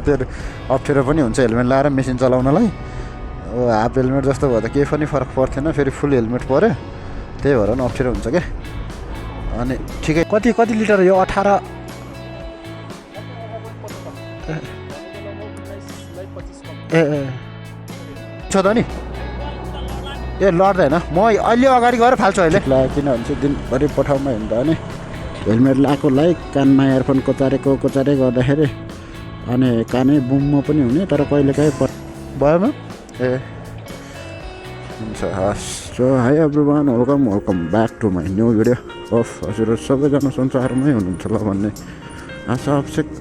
त्यो अप्ठ्यारो पनि हुन्छ हेलमेट लगाएर मेसिन चलाउनलाई। हाफ हेलमेट जस्तो भयो त केही पनि फरक पर्थेन, फेरि फुल हेलमेट पऱ्यो, त्यही भएर पनि अप्ठ्यारो हुन्छ क्या। अनि ठिकै कति लिटर यो 18 छ त नि? ए लड्दैन, म अहिले अगाडि गएर फाल्छु अहिले। किनभने चाहिँ दिनभरि पठाउमा हिँड्दा अनि हेलमेट लगाएकोलाई कानमा इयरफोन कोचारे गर्दाखेरि अनि कानै बुम्म पनि हुने, तर कहिलेकाहीँ भएमा ए हुन्छ। हस् so hi everyone, welcome back to my new video of. हजुरहरू सबैजना संसारमै हुनुहुन्छ ल भन्ने आशा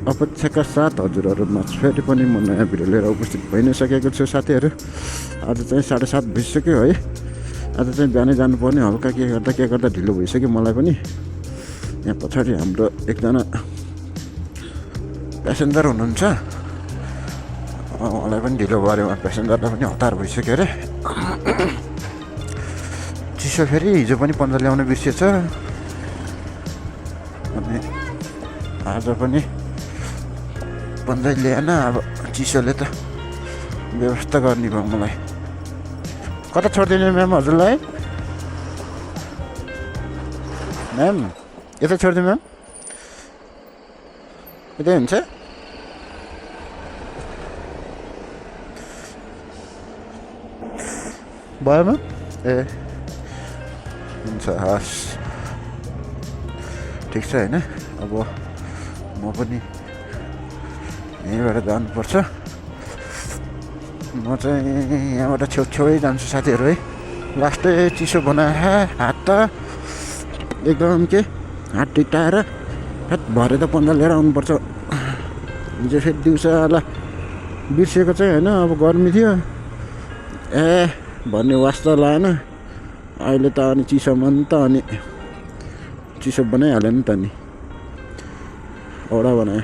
अपेक्षाका साथ हजुरहरूमा फेरि पनि म नयाँ भिडियो लिएर उपस्थित भइ नै सकेको छु साथीहरू। आज चाहिँ 7:30 भइसक्यो है। आज चाहिँ बिहानै जानुपर्ने, हल्का के गर्दा ढिलो भइसक्यो मलाई पनि। यहाँ पछाडि हाम्रो एकजना प्यासेन्जर हुनुहुन्छ, उहाँलाई पनि ढिलो भयो, उहाँ प्यासेन्जरलाई पनि हतार भइसक्यो अरे। चिसो फेरि हिजो पनि पन्जा ल्याउन बिर्सिएछ, अनि आज पनि पन्जा ल्याएन। अब चिसोले त व्यवस्था गर्ने भयो मलाई। कता छोडिदिने म्याम हजुरलाई? म्याम यता छोडिदिनु म्याम, यतै हुन्छ। भयो म्याम ए हुन्छ हस् ठिक छ होइन। अब म पनि यहीँबाट जानुपर्छ। म चाहिँ यहाँबाट छेउछेउै जान्छु साथीहरू है। लास्टै चिसो बनाए हात त एकदम के हात टिटाएर भरे त पन्जा लिएर आउनुपर्छ। हिजो फेरि दिउँसोलाई बिर्सिएको चाहिँ होइन, अब गर्मी थियो ए भन्ने वास्ता लागेन। अहिले त अनि चिसोमा नि त अनि चिसो बनाइहाल्यो नि त नि, औडा बनायो।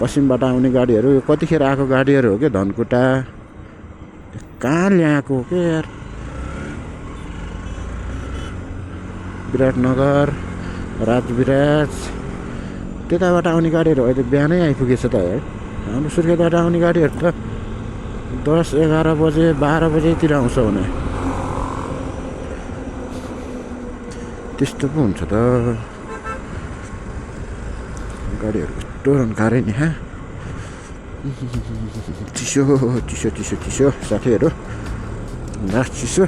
पश्चिमबाट आउने गाडीहरू कतिखेर आएको गाडीहरू हो क्या, धनकुटा कहाँ ल्याएको हो क्या यार, विराटनगर राजविराज त्यताबाट आउने गाडीहरू अहिले बिहानै आइपुगेछ त है। हाम्रो सुर्खेतबाट आउने गाडीहरू त 10, 11 बजे 12 बजेतिर आउँछ भने त्यस्तो पो हुन्छ त गाडीहरू। यस्तो रन्कारे नि हा, चिसो चिसो चिसो चिसो साथीहरू, लास्ट चिसो।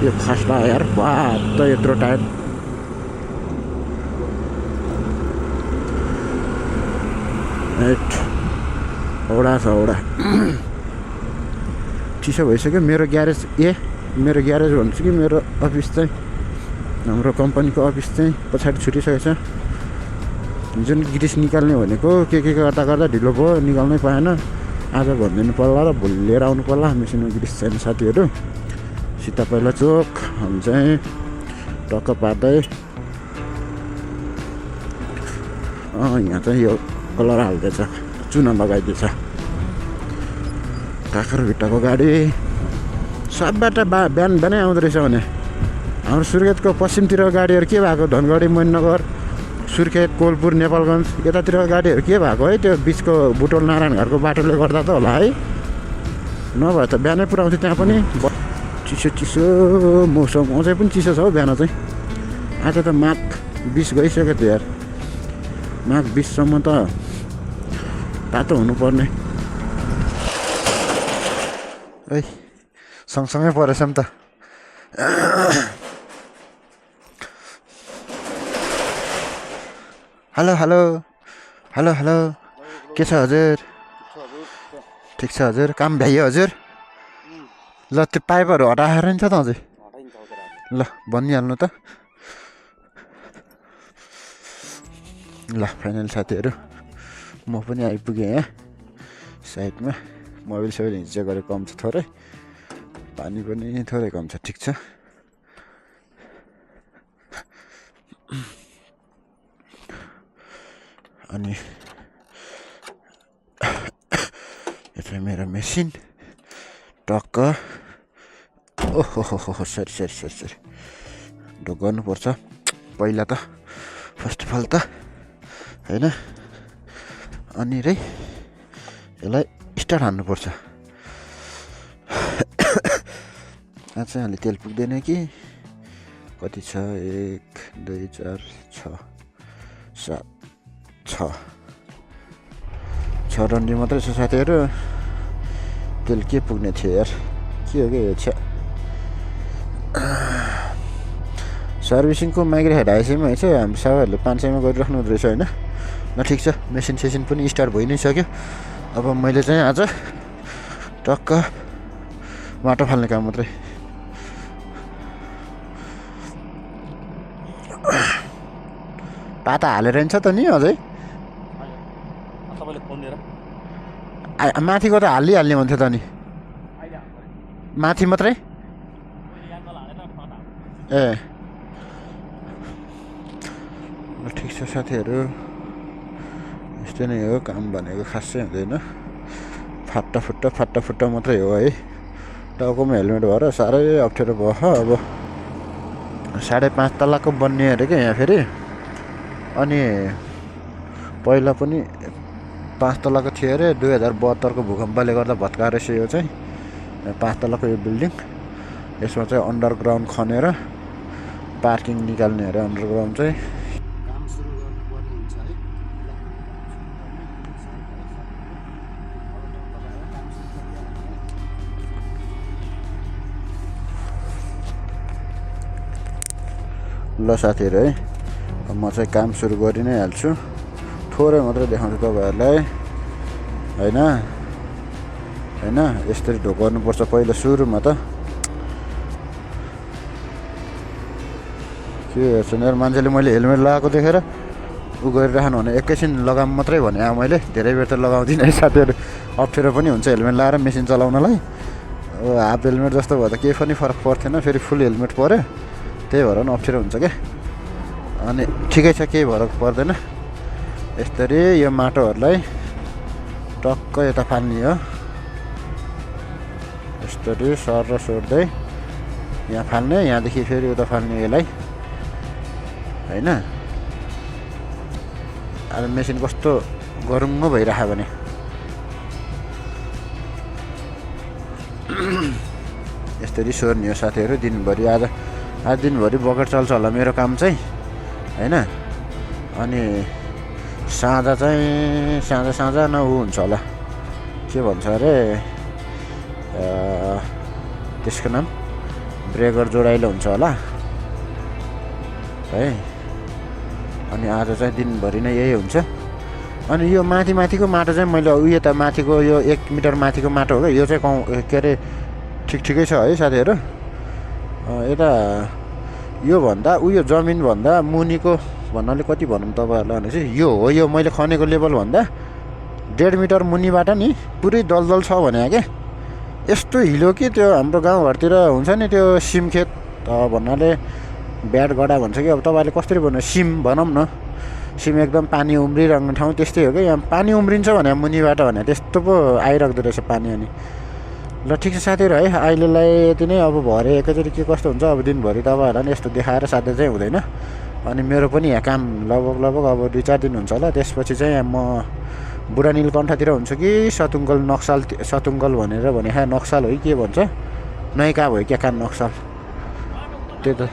यो फास्ट लाग्यो यार, बात त यत्रो टायर औडा छ औडा। चिसो भइसक्यो। मेरो ग्यारेज भन्छु कि मेरो अफिस चाहिँ, हाम्रो कम्पनीको अफिस चाहिँ पछाडि छुटिसकेको छ। जुन गिरिस निकाल्ने भनेको के गर्दा ढिलो भयो, निकाल्नै पाएन। आज भनिदिनु पर्ला र भोलि लिएर आउनु पर्ला मेसिनमा गिरिस छैन साथीहरू। सीता पहिला चोक हामी चाहिँ टक्क पार्दै यहाँ चाहिँ यो कलर हाल्दैछ, चुना लगाइदिएछ। काँक्रोभिट्टाको गाडी सबबाट बिहानै आउँदो रहेछ भने। हाम्रो सुर्खेतको पश्चिमतिर गाडीहरू के भएको, धनगढी मैननगर सुर्खेत कोलपुर नेपालगञ्ज यतातिरको गाडीहरू के भएको है, त्यो बिचको बुटोल नारायणघाटको बाटोले गर्दा त होला है। नभए त बिहानै पुऱ्याउँथ्यो त्यहाँ पनि। चिसो मौसम अझै पनि चिसो छ हौ बिहान चाहिँ। आज त माघ 20 गइसक्यो त यार, माघ 20सम्म त तातो हुनुपर्ने। है सँगसँगै परेछ नि त। हेलो हेलो हेलो हेलो, के छ हजुर? ठिक छ हजुर, काम भ्याइयो हजुर? ल त्यो पाइपहरू हटाएर नि त अझै ल भनिहाल्नु त। ल फाइनल साथीहरू म पनि आइपुगेँ यहाँ साइडमा। मोबाइल हिँड्छ गरेको कम छ थोरै, पानी पनि थोरै कम छ, ठिक छ। अनि यो चाहिँ मेरो मेसिन टक्क ओहो हो हो सरी सरी सरी सरी ढोक गर्नुपर्छ पहिला त फर्स्ट अफ अल त होइन अनि रे यसलाई स्टार्ट हान्नुपर्छ आज चाहिँ अलि तेल पुग्दैन कि कति छ 1 2 4 6 7 6 रन्डी मात्रै छ साथीहरू तेल के पुग्ने थियो यार के हो कि यो छ सर्भिसिङको माइग्रे हेड आइसकेमा चाहिँ हाम्रो साथीहरूले 500 मा गरिराख्नु हुँदो रहेछ होइन ल ठिक छ मेसिन सेसन पनि स्टार्ट भइ नै सक्यो अब मैले चाहिँ आज टक्क माटो फाल्ने काम मात्रै पाता हालेर नि छ त नि अझै माथिको त हालिहाल्ने भन्थ्यो त नि माथि मात्रै ए ठिक छ साथीहरू यस्तै नै हो काम भनेको खासै हुँदैन फाट्टा मात्रै हो है टाउकोमा हेलमेट भएर साह्रै अप्ठ्यारो भयो अब 5.5 तलाको बन्ने अरे क्या यहाँ फेरि अनि पहिला पनि 5 तलाको थियो अरे 2072 को भूकम्पले गर्दा भत्काएर रहेछ यो चाहिँ 5 तलाको यो बिल्डिङ यसमा चाहिँ अन्डरग्राउन्ड खनेर पार्किङ निकाल्ने अरे अन्डरग्राउन्ड चाहिँ काम सुरु गर्नुपर्ने हुन्छ है ल साथीहरू है म चाहिँ काम सुरु गरि नै हाल्छु थोरै मात्रै देखाउँछु तपाईहरुलाई हैन यसरी ढोक गर्नुपर्छ पहिला सुरुमा त के सुनेर मान्छेले मैले हेलमेट लगाएको देखेर उ गरिराख्नु भने एकैछिन लगाम मात्रै भने मैले धेरै बेर त लगाउँदिन है साथीहरु अप्ठ्यारो पनि हुन्छ हेलमेट लगाएर मेसिन चलाउनलाई हाफ हेलमेट जस्तो भयो त केही पनि फरक पर्दैन फेरि फुल हेलमेट पर्यो त्यही भएर नि अप्ठ्यारो हुन्छ के अनि ठिकै छ केही फरक पर्दैन यसरी यो माटोहरुलाई टक्क यता फाल्ने हो यसरी सर र सोर्दै यहाँ फाल्ने यहाँदेखि फेरि उता फाल्ने यसलाई हैन अब मेसिन कस्तो गरुङ्गो भइराख्यो भने यसरी सोर्ने हो साथीहरु दिनभरि आज दिनभरि बकेट चल्छ होला मेरो काम चाहिँ हैन अनि साँझ न उ हुन्छ होला के भन्छ अरे त्यसको नाम ब्रेकर जोडाइलो हुन्छ होला है अनि आज चाहिँ दिनभरि नै यही हुन्छ अनि यो माथिको माटो चाहिँ मैले उयो त माथिको यो 1 मिटर माथिको माटो हो यो चाहिँ के अरे ठिकै छ है साथीहरु यता यो भन्दा उयो जमिन भन्दा मुनिको भन्नाले कति भनौँ तपाईहरुलाई भने चाहिँ यो हो यो मैले खनेको लेभल भन्दा 1.5 मिटर मुनिबाट नि पुरै दलदल छ भने के यस्तो हिलो कि त्यो हाम्रो गाउँहरुतिर हुन्छ नि त्यो सिमखेत भन्नाले ब्याड गडा भन्छ कि अब तपाईले कसरी भन्नु सिम भनौँ न सिम एकदम पानी उम्रिरहने ठाउँ त्यस्तै हो कि यहाँ पानी उम्रिन्छ भने मुनिबाट भने त्यस्तो पो आइराख्दो रहेछ पानी अनि ल ठिक छ साथीहरु है अहिलेलाई यति नै अब भरे एकैचोटि के कस्तो हुन्छ अब दिनभरि तपाईहरुलाई नि यस्तो देखाएर साध्य चाहिँ हुँदैन अनि मेरो पनि यहाँ काम लगभग अब 2-4 दिन हुन्छ होला त्यसपछि चाहिँ म बुढा नीलकण्ठतिर हुन्छु कि सतुङ्गल भनेर भने नक्सल हो के भन्छ नैका भयो क्या काम नक्सल त्यो त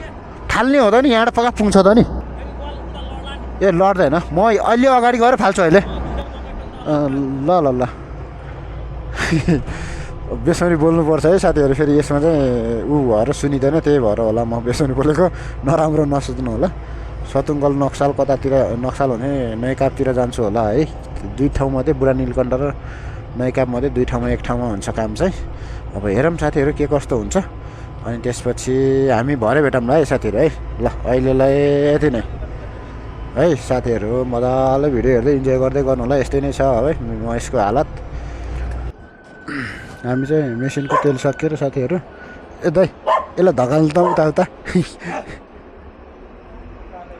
थाल्ने हो त नि यहाँबाट पक्का पुग्छ त नि ए लड्दैन म अहिले अगाडि गएर फाल्छु अहिले ल बेसरी बोल्नुपर्छ है साथीहरु फेरि यसमा चाहिँ उ भएर सुनिदैन त्यही भएर होला म बेसरी बोलेको नराम्रो नसोच्नु होला सतुङ्गल नक्सल कतातिर नक्सल भने नैकापतिर जान्छु होला है दुई ठाउँ मध्ये बुढा नीलकण्ठ र नैकाप मध्ये दुई ठाउँमा एक ठाउँमा हुन्छ काम चाहिँ अब हेरौँ साथीहरु के कस्तो हुन्छ अनि त्यसपछि हामी भरे भेटौँला है साथीहरु है ल अहिलेलाई यति नै है साथीहरु मजाले भिडियो हेर्दै इन्जोय गर्दै गर्नु होला यस्तै नै छ है म यसको हालत हामी चाहिँ मेसिनको तेल सकिएर साथीहरु ए दाइ यसलाई धकाल्नु त उता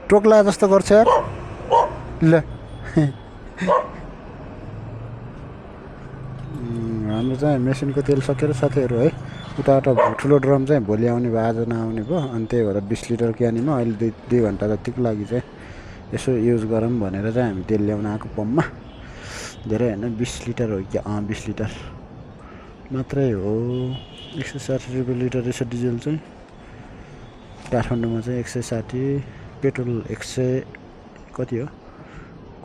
टोक्ला जस्तो गर्छ यार ल हाम्रो चाहिँ मेसिनको तेल सकिएर साथीहरु है उताबाट ठुलो ड्रम चाहिँ भोलि आउने भयो आज नआउने भयो अनि त्यही भएर 20 लिटर क्यानीमा अहिले 2 घन्टा जतिको लागि चाहिँ यसो युज गरौँ भनेर चाहिँ हामी तेल ल्याउन आएको पम्पमा धेरै होइन 20 लिटर हो कि 20 लिटर मात्रै हो 160 रुपियाँ लिटर रहेछ डिजल चाहिँ काठमाडौँमा चाहिँ 160 पेट्रोल 100 कति हो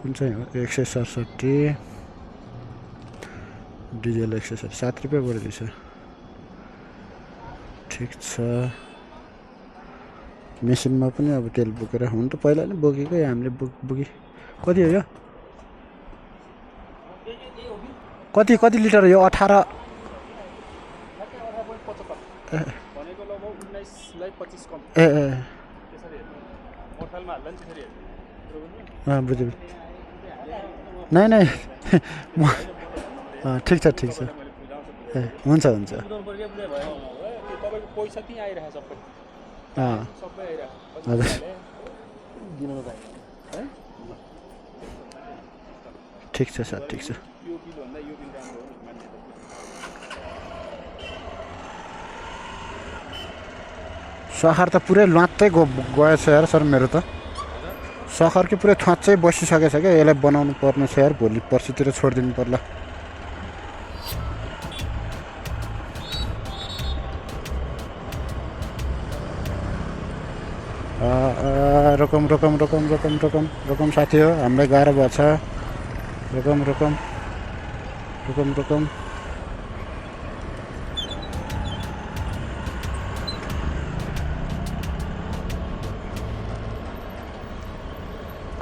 कुन चाहिँ हो 167 डिजल 160 7 रुपियाँ बढ्दैछ ठिक छ मेसिनमा पनि अब तेल बोकेर हुन त पहिला नै बोकेकै हामीले बोकी कति हो यो कति लिटर हो यो 18 ए बुझ्यो नै ठिक छ ए हुन्छ हजुर ठिक छ सर ठिक छ सहर त पुरै ल्वात्तै गएछ यार सर मेरो त सहर कि पुरै थ्वाच्चै बसिसकेछ क्या यसलाई बनाउनु पर्ने छ यार भोलि पर्सितिर छोडिदिनु पर्ला रोकम साथी हो हामीलाई गाह्रो भएको छ रोकम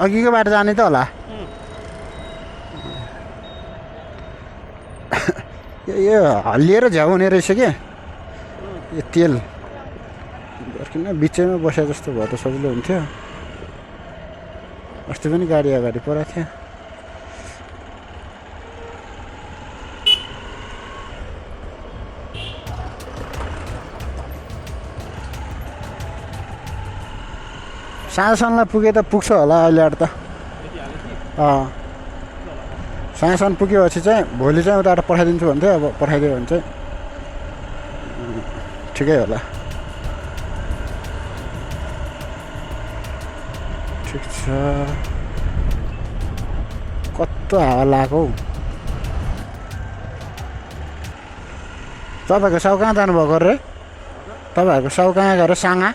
अघिको बाटो जाने त होला यो हल्लिएर झ्याउ हुने रहेछ क्या यो तेल किन बिचैमा बसे जस्तो भयो त सजिलो हुन्थ्यो अस्ति पनि गाडी अगाडि परेको थियो साँझसम्मलाई पुगे त पुग्छ होला अहिले त साँझसम्म पुगेपछि चाहिँ भोलि चाहिँ उताबाट पठाइदिन्छु भन्थ्यो अब पठाइदियो भने चाहिँ ठिकै होला ठिक छ कस्तो हावा लागेको हौ तपाईँहरूको साउ कहाँ जानुभएको रे तपाईँहरूको साउ कहाँ गएर साङा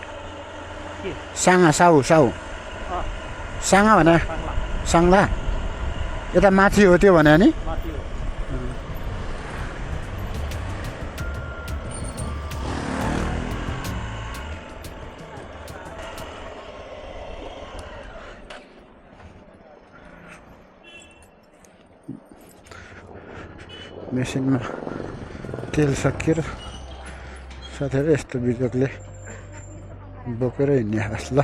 भने साङ्ला यता माथि हो त्यो भने नि मेसिनमा तेल सकिएर साथीहरू यस्तो बिजोकले बोकेर हिँड्ने खास ल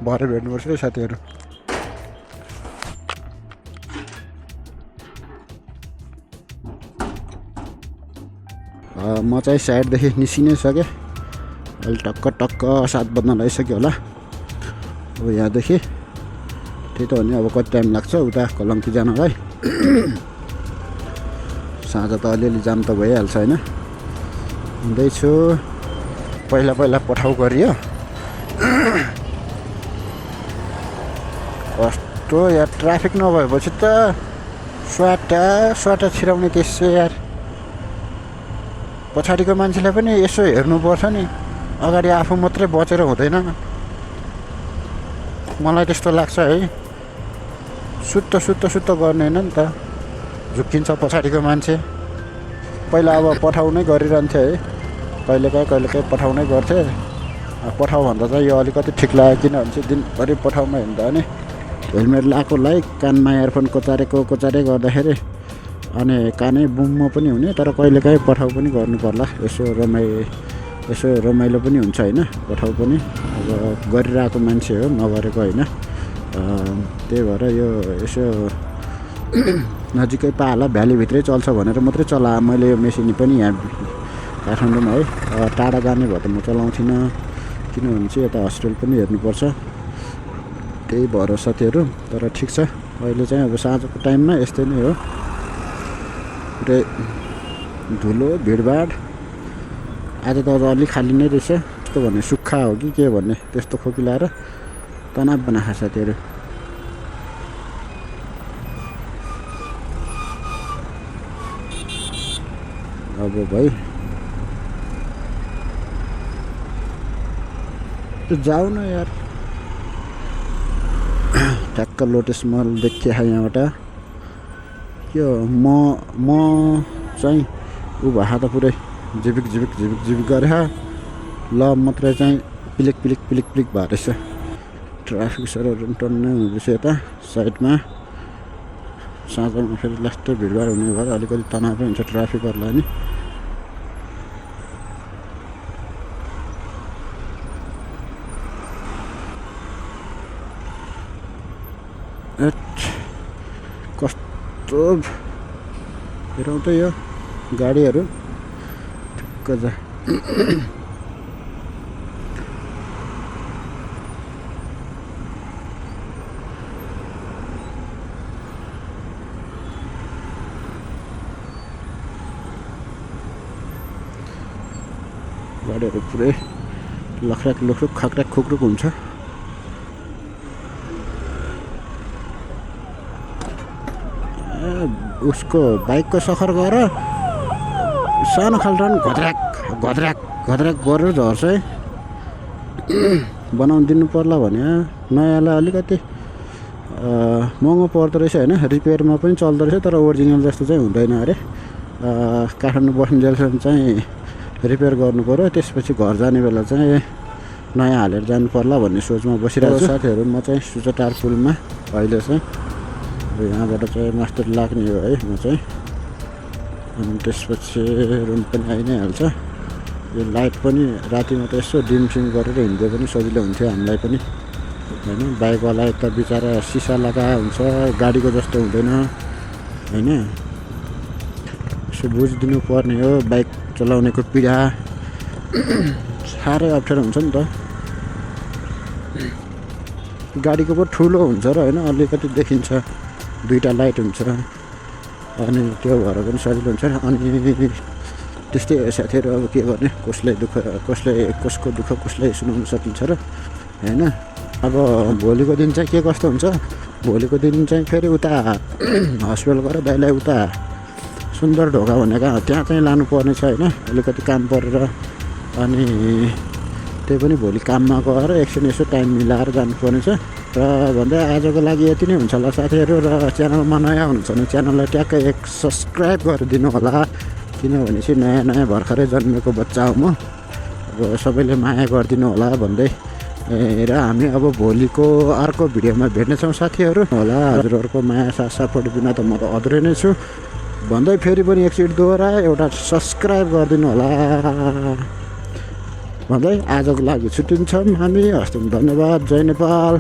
भरे भेट्नुपर्छ है साथीहरू म चाहिँ साइडदेखि निस्किनै सकेँ अहिले टक्क 7 बज्न लागिसक्यो होला अब यहाँदेखि त्यही त हो नि अब कति टाइम लाग्छ उता कलङ्की जानलाई साँझ त अलिअलि जाम त भइहाल्छ होइन हुँदैछु पहिला पठाउ गरियो कस्तो यार ट्राफिक नभएपछि त स्वाटा छिराउने त्यसो यार पछाडिको मान्छेलाई पनि यसो हेर्नुपर्छ नि अगाडि आफू मात्रै बचेर हुँदैन मलाई त्यस्तो लाग्छ है सुत्त गर्ने होइन नि त झुक्किन्छ पछाडिको मान्छे पहिला अब पठाउनै गरिरहन्थ्यो है कहिलेकाहीँ पठाउनै गर्थेँ पठाउ भन्दा चाहिँ यो अलिकति ठिक लाग्यो किनभने चाहिँ दिनभरि पठाउमा हिँड्दा नि हेलमेट लगाएकोलाई कानमा इयरफोन कोचारेको गर्दाखेरि अनि कानै बुममा पनि हुने तर कहिलेकाहीँ पठाउ पनि गर्नु पर्ला यसो रमाइलो पनि हुन्छ होइन पठाउ पनि अब गरिरहेको मान्छे हो नगरेको होइन त्यही भएर यो यसो नजिकै पाला भ्यालीभित्रै चल्छ भनेर मात्रै चलाएँ मैले यो मेसिन पनि यहाँ काठमाडौँमा है टाढा जाने भए त म चलाउँथिनँ किनभने चाहिँ यता हस्टेल पनि हेर्नुपर्छ त्यही भएर साथीहरू तर ठिक छ अहिले चाहिँ अब साँझको टाइममा यस्तै नै हो पुरै धुलो भिडभाड आज त अझ अलि खाली नै रहेछ। त्यस्तो भन्ने सुक्खा हो कि के भन्ने त्यस्तो खोकिलाएर तनाव बनाएको साथीहरू। अब भाइ जाऊ न यार। ठ्याक्क लोटस महल देखिया यहाँबाट के हो म चाहिँ ऊ भए त पुरै झिपिक गरे ल मात्रै चाहिँ पिलिक भएर रहेछ। ट्राफिक सरहरू टन्नै हुँदैछ यता साइडमा। साँझमा फेरि लास्टै भिडभाड हुने भएर अलिकति तनावै हुन्छ ट्राफिकहरूलाई नि। कस्तो हेराउँदै यो गाडीहरू ठिक्क जा। गाडीहरू पुरै लखराक लुखरुक खक्राक खुक्रुक हुन्छ। उसको बाइकको सखर गएर सानो खाल्टो घद्र्याक गरेर झर्छ है। बनाउनु दिनु पर्ला भने नयाँलाई अलिकति महँगो पर्दो रहेछ होइन। रिपेयरमा पनि चल्दो रहेछ तर ओरिजिनल जस्तो चाहिँ हुँदैन अरे। काठमाडौँ बस्नुन्जेलसम्म चाहिँ रिपेयर गर्नु पऱ्यो, त्यसपछि घर जाने बेला चाहिँ नयाँ हालेर जानु पर्ला भन्ने सोचमा बसिरहेको छु साथीहरू। म चाहिँ सुचटार पुलमा अहिले चाहिँ यहाँबाट चाहिँ मास्टर लाग्ने हो है म चाहिँ। अनि त्यसपछि रुम पनि आइ नै हाल्छ। यो लाइट पनि रातिमा त यसो डिमसिम गरेर हिँड्दै पनि सजिलो हुन्थ्यो हामीलाई पनि होइन। बाइकवाला त बिचरा सिसा लगाए हुन्छ, गाडीको जस्तो हुँदैन होइन। यसो बुझिदिनु पर्ने हो बाइक चलाउनेको पीडा। साह्रै अप्ठ्यारो हुन्छ नि त। गाडीको पो ठुलो हुन्छ र होइन, अलिकति देखिन्छ, दुईवटा लाइट हुन्छ अनि त्यो भएर पनि सजिलो हुन्छ। अनि त्यस्तै साथीहरू अब के गर्ने, कसको दुःख कसलाई सुनाउन सकिन्छ र होइन। अब भोलिको दिन चाहिँ के कस्तो हुन्छ, भोलिको दिन चाहिँ फेरि उता हस्पिटल गएर दाइलाई उता सुन्दर ढोका भनेको त्यहाँ चाहिँ लानुपर्ने छ होइन। अलिकति काम परेर अनि त्यही पनि भोलि काममा गएर एकछिन यसो टाइम मिलाएर जानुपर्ने छ। र भन्दा आजको लागि यति नै हुन्छ होला साथीहरू। र च्यानलमा नयाँ हुनुहुन्छ भने च्यानललाई ट्याक्कै एक सब्सक्राइब गरिदिनु होला, किनभने चाहिँ नयाँ भर्खरै जन्मेको बच्चा हो म। अब सबैले माया गरिदिनु होला भन्दै र हामी अब भोलिको अर्को भिडियोमा भेट्नेछौँ साथीहरू होला। हजुरहरूको माया साथ सपोर्ट बिना त म त अधुरै नै छु भन्दै फेरि पनि एकचोटि दोहोऱ्याए एउटा सब्सक्राइब गरिदिनु होला भन्दै आजको लागि छुट्टिन्छौँ हामी। हस्त धन्यवाद। जय नेपाल।